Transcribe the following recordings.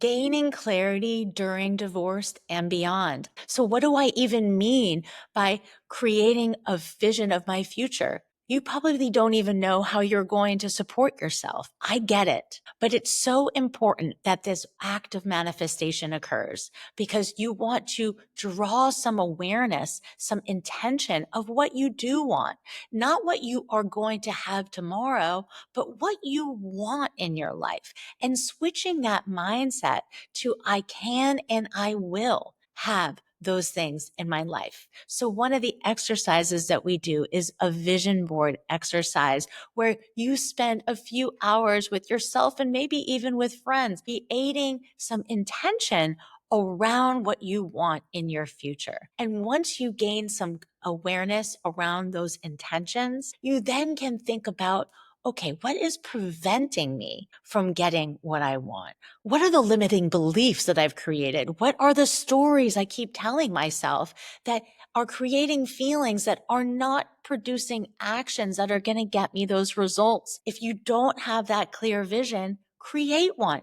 Gaining clarity during divorce and beyond. So, what do I even mean by creating a vision of my future? You probably don't even know how you're going to support yourself. I get it. But it's so important that this act of manifestation occurs because you want to draw some awareness, some intention of what you do want, not what you are going to have tomorrow, but what you want in your life. And switching that mindset to I can and I will have those things in my life. So one of the exercises that we do is a vision board exercise where you spend a few hours with yourself and maybe even with friends, creating some intention around what you want in your future. And once you gain some awareness around those intentions, you then can think about, okay, what is preventing me from getting what I want? What are the limiting beliefs that I've created? What are the stories I keep telling myself that are creating feelings that are not producing actions that are going to get me those results? If you don't have that clear vision, create one.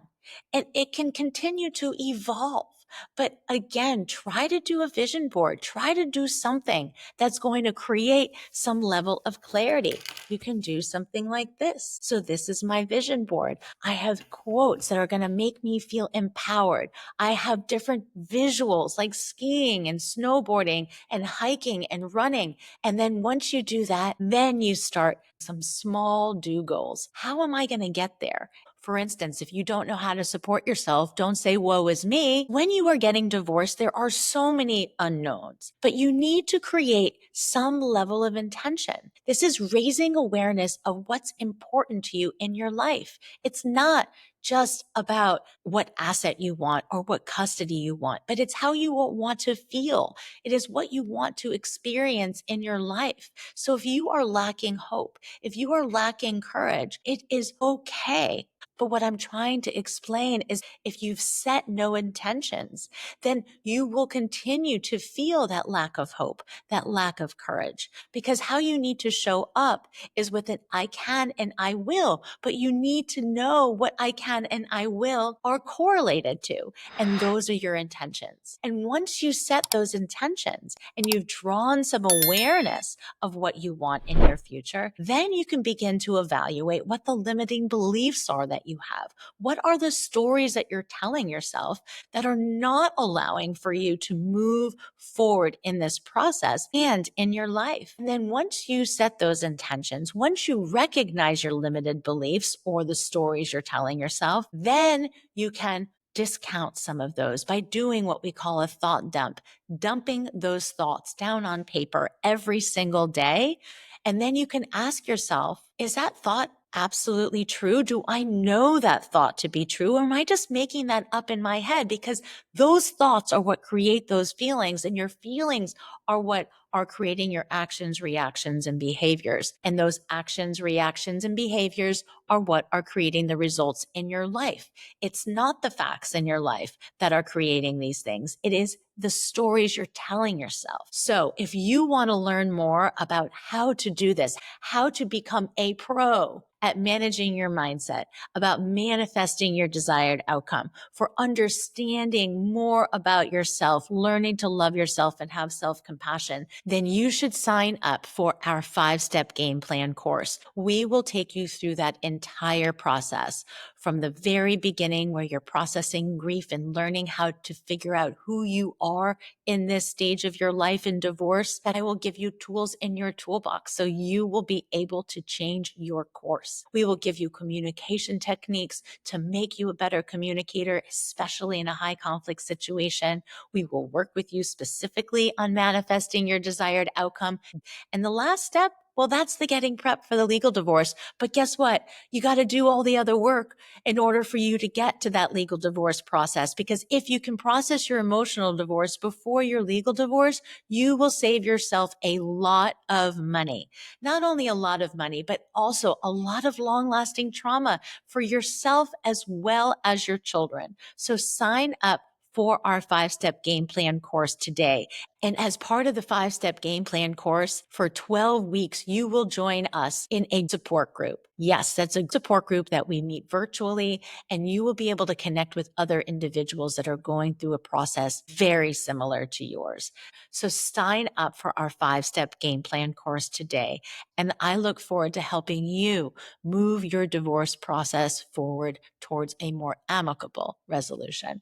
And it can continue to evolve. But again, try to do a vision board. Try to do something that's going to create some level of clarity. You can do something like this. So this is my vision board. I have quotes that are going to make me feel empowered. I have different visuals like skiing and snowboarding and hiking and running. And then once you do that, then you start some small do goals. How am I going to get there? For instance, if you don't know how to support yourself, don't say, woe is me. When you are getting divorced, there are so many unknowns, but you need to create some level of intention. This is raising awareness of what's important to you in your life. It's not just about what asset you want or what custody you want, but it's how you want to feel. It is what you want to experience in your life. So if you are lacking hope, if you are lacking courage, it is okay. But what I'm trying to explain is if you've set no intentions, then you will continue to feel that lack of hope, that lack of courage, because how you need to show up is with an I can and I will, but you need to know what I can and I will are correlated to. And those are your intentions. And once you set those intentions and you've drawn some awareness of what you want in your future, then you can begin to evaluate what the limiting beliefs are that you have. What are the stories that you're telling yourself that are not allowing for you to move forward in this process and in your life? And then once you set those intentions, once you recognize your limited beliefs or the stories you're telling yourself, then you can discount some of those by doing what we call a thought dump, dumping those thoughts down on paper every single day. And then you can ask yourself, is that thought absolutely true? Do I know that thought to be true? Or am I just making that up in my head? Because those thoughts are what create those feelings, and your feelings are what are creating your actions, reactions, and behaviors. And those actions, reactions, and behaviors are what are creating the results in your life. It's not the facts in your life that are creating these things. It is the stories you're telling yourself. So if you want to learn more about how to do this, how to become a pro at managing your mindset, about manifesting your desired outcome, for understanding more about yourself, learning to love yourself and have self-compassion, then you should sign up for our 5-step game plan course. We will take you through that entire process from the very beginning, where you're processing grief and learning how to figure out who you are in this stage of your life in divorce. That I will give you tools in your toolbox so you will be able to change your course. We will give you communication techniques to make you a better communicator, especially in a high conflict situation. We will work with you specifically on manifesting your desired outcome. And the last step, well, that's the getting prepped for the legal divorce. But guess what? You got to do all the other work in order for you to get to that legal divorce process. Because if you can process your emotional divorce before your legal divorce, you will save yourself a lot of money. Not only a lot of money, but also a lot of long-lasting trauma for yourself as well as your children. So sign up for our 5-step game plan course today. And as part of the 5-step game plan course, for 12 weeks, you will join us in a support group. Yes, that's a support group that we meet virtually, and you will be able to connect with other individuals that are going through a process very similar to yours. So sign up for our 5-step game plan course today. And I look forward to helping you move your divorce process forward towards a more amicable resolution.